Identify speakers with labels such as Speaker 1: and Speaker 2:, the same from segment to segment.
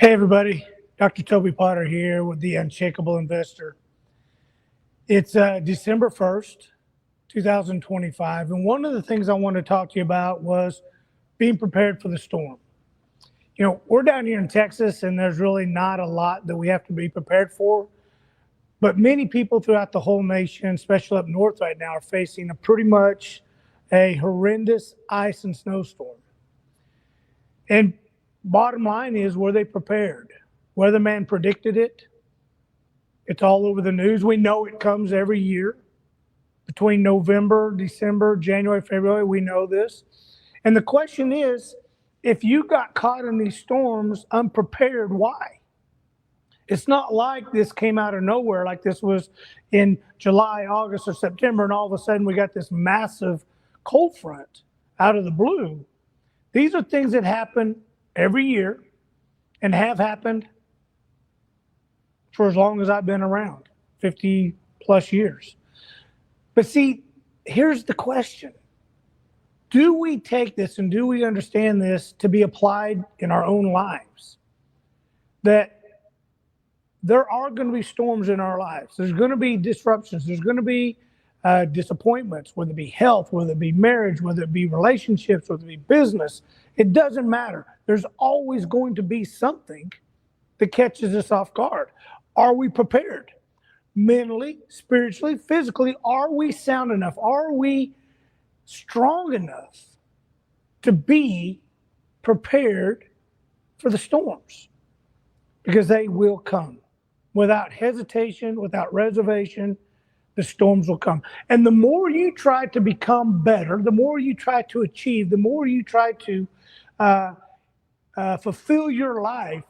Speaker 1: Hey everybody, Dr. Toby Potter here with the Unshakable Investor. It's December 1st, 2025, and one of the things I want to talk to you about was being prepared for the storm. You know, we're down here in Texas and there's really not a lot that we have to be prepared for, but many people throughout the whole nation, especially up north right now, are facing pretty much a horrendous ice and snowstorm. And bottom line is, were they prepared? Weatherman predicted it. It's all over the news. We know it comes every year between November, December, January, February. We know this. And the question is, if you got caught in these storms unprepared, why? It's not like this came out of nowhere, like this was in July, August, or September, and all of a sudden we got this massive cold front out of the blue. These are things that happen every year and have happened for as long as I've been around, 50 plus years. But see, here's the question. Do we take this and do we understand this to be applied in our own lives? That there are going to be storms in our lives. There's going to be disruptions. There's going to be disappointments, whether it be health, whether it be marriage, whether it be relationships, whether it be business. It doesn't matter. There's always going to be something that catches us off guard. Are we prepared? Mentally, spiritually, physically, are we sound enough? Are we strong enough to be prepared for the storms? Because they will come. Without hesitation, without reservation, the storms will come. And the more you try to become better, the more you try to achieve, the more you try to fulfill your life,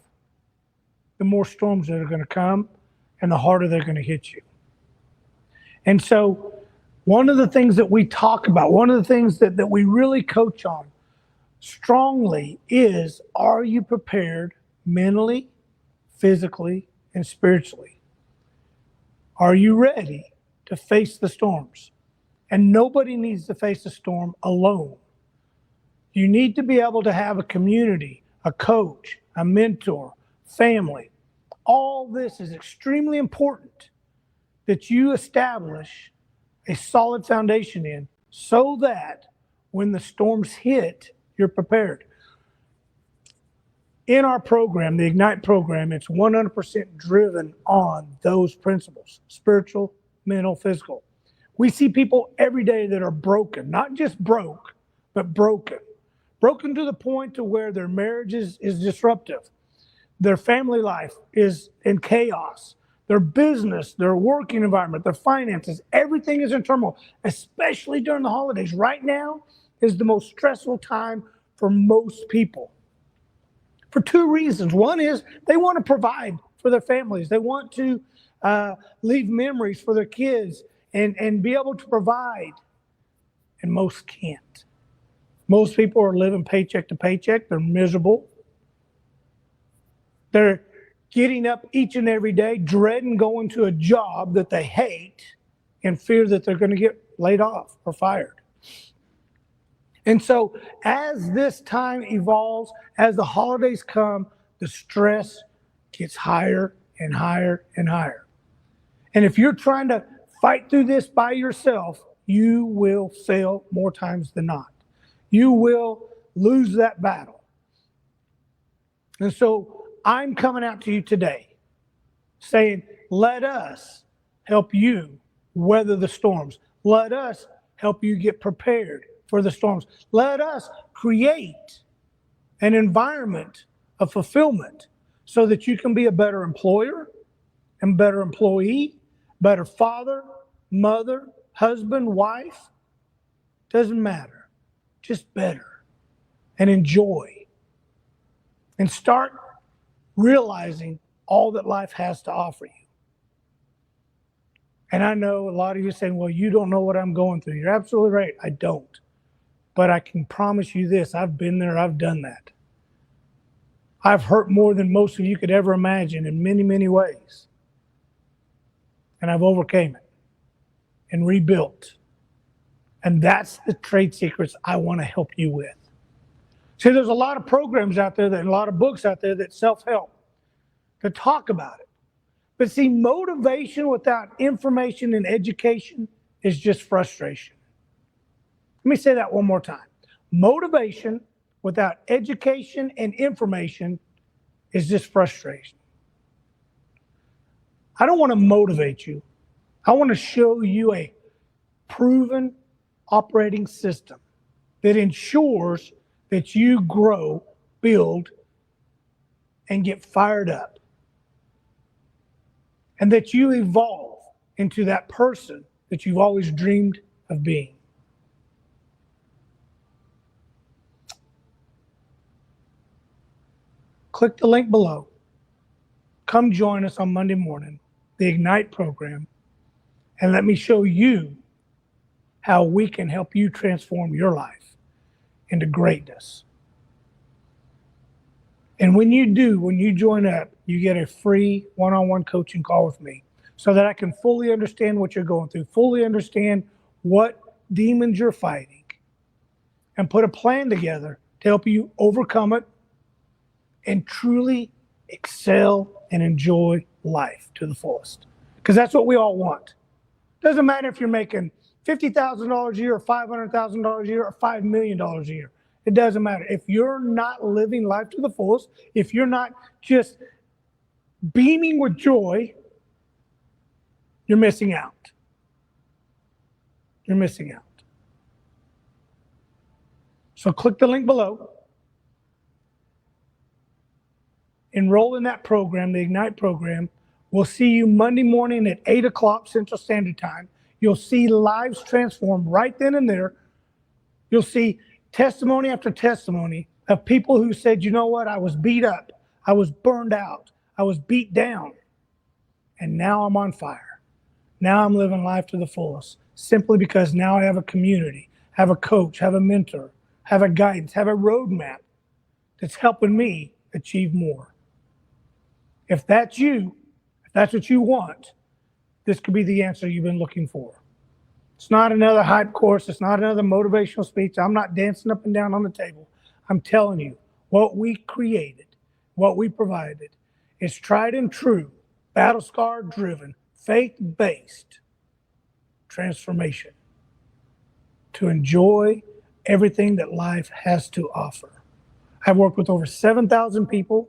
Speaker 1: the more storms that are going to come and the harder they're going to hit you. And so one of the things that we talk about, one of the things that we really coach on strongly is, are you prepared mentally, physically, and spiritually? Are you ready to face the storms? And nobody needs to face a storm alone. You need to be able to have a community, a coach, a mentor, family. All this is extremely important that you establish a solid foundation in so that when the storms hit, you're prepared. In our program, the Ignite program, it's 100% driven on those principles: spiritual, mental, physical. We see people every day that are broken, not just broke, but broken. Broken to the point to where their marriage is disruptive. Their family life is in chaos. Their business, their working environment, their finances, everything is in turmoil, especially during the holidays. Right now is the most stressful time for most people, for two reasons. One is they want to provide for their families. They want to leave memories for their kids and be able to provide. And most can't. Most people are living paycheck to paycheck. They're miserable. They're getting up each and every day, dreading going to a job that they hate in fear that they're going to get laid off or fired. And so as this time evolves, as the holidays come, the stress gets higher and higher and higher. And if you're trying to fight through this by yourself, you will fail more times than not. You will lose that battle. And so I'm coming out to you today saying, let us help you weather the storms. Let us help you get prepared for the storms. Let us create an environment of fulfillment so that you can be a better employer and better employee, better father, mother, husband, wife. Doesn't matter. Just better. And enjoy. And start realizing all that life has to offer you. And I know a lot of you are saying, well, you don't know what I'm going through. You're absolutely right. I don't. But I can promise you this. I've been there. I've done that. I've hurt more than most of you could ever imagine in many, many ways. And I've overcame it and rebuilt. And that's the trade secrets I want to help you with. See, there's a lot of programs out there and a lot of books out there that self-help. to talk about it. But see, motivation without information and education is just frustration. Let me say that one more time. Motivation without education and information is just frustration. I don't want to motivate you. I want to show you a proven operating system that ensures that you grow, build, and get fired up. And that you evolve into that person that you've always dreamed of being. Click the link below. Come join us on Monday morning, the Ignite program, and let me show you how we can help you transform your life into greatness. And when you do, when you join up, you get a free one-on-one coaching call with me so that I can fully understand what you're going through, fully understand what demons you're fighting, and put a plan together to help you overcome it and truly excel and enjoy life to the fullest. Because that's what we all want. Doesn't matter if you're making $50,000 a year or $500,000 a year or $5 million a year. It doesn't matter. If you're not living life to the fullest, if you're not just beaming with joy, you're missing out. You're missing out. So click the link below. Enroll in that program, the Ignite program. We'll see you Monday morning at 8 o'clock Central Standard Time. You'll see lives transform right then and there. You'll see testimony after testimony of people who said, you know what, I was beat up, I was burned out, I was beat down, and now I'm on fire. Now I'm living life to the fullest, simply because now I have a community, have a coach, have a mentor, have a guidance, have a roadmap that's helping me achieve more. If that's you, if that's what you want, this could be the answer you've been looking for. It's not another hype course. It's not another motivational speech. I'm not dancing up and down on the table. I'm telling you, what we created, what we provided is tried and true, battle-scar driven, faith-based transformation to enjoy everything that life has to offer. I've worked with over 7,000 people.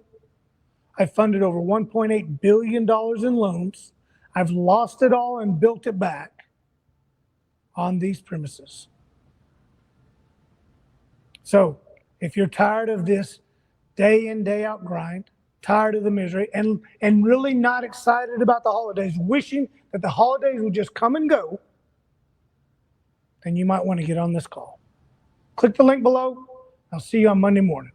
Speaker 1: I've funded over $1.8 billion in loans. I've lost it all and built it back on these premises. So if you're tired of this day in, day out grind, tired of the misery, and really not excited about the holidays, wishing that the holidays would just come and go, then you might want to get on this call. Click the link below. I'll see you on Monday morning.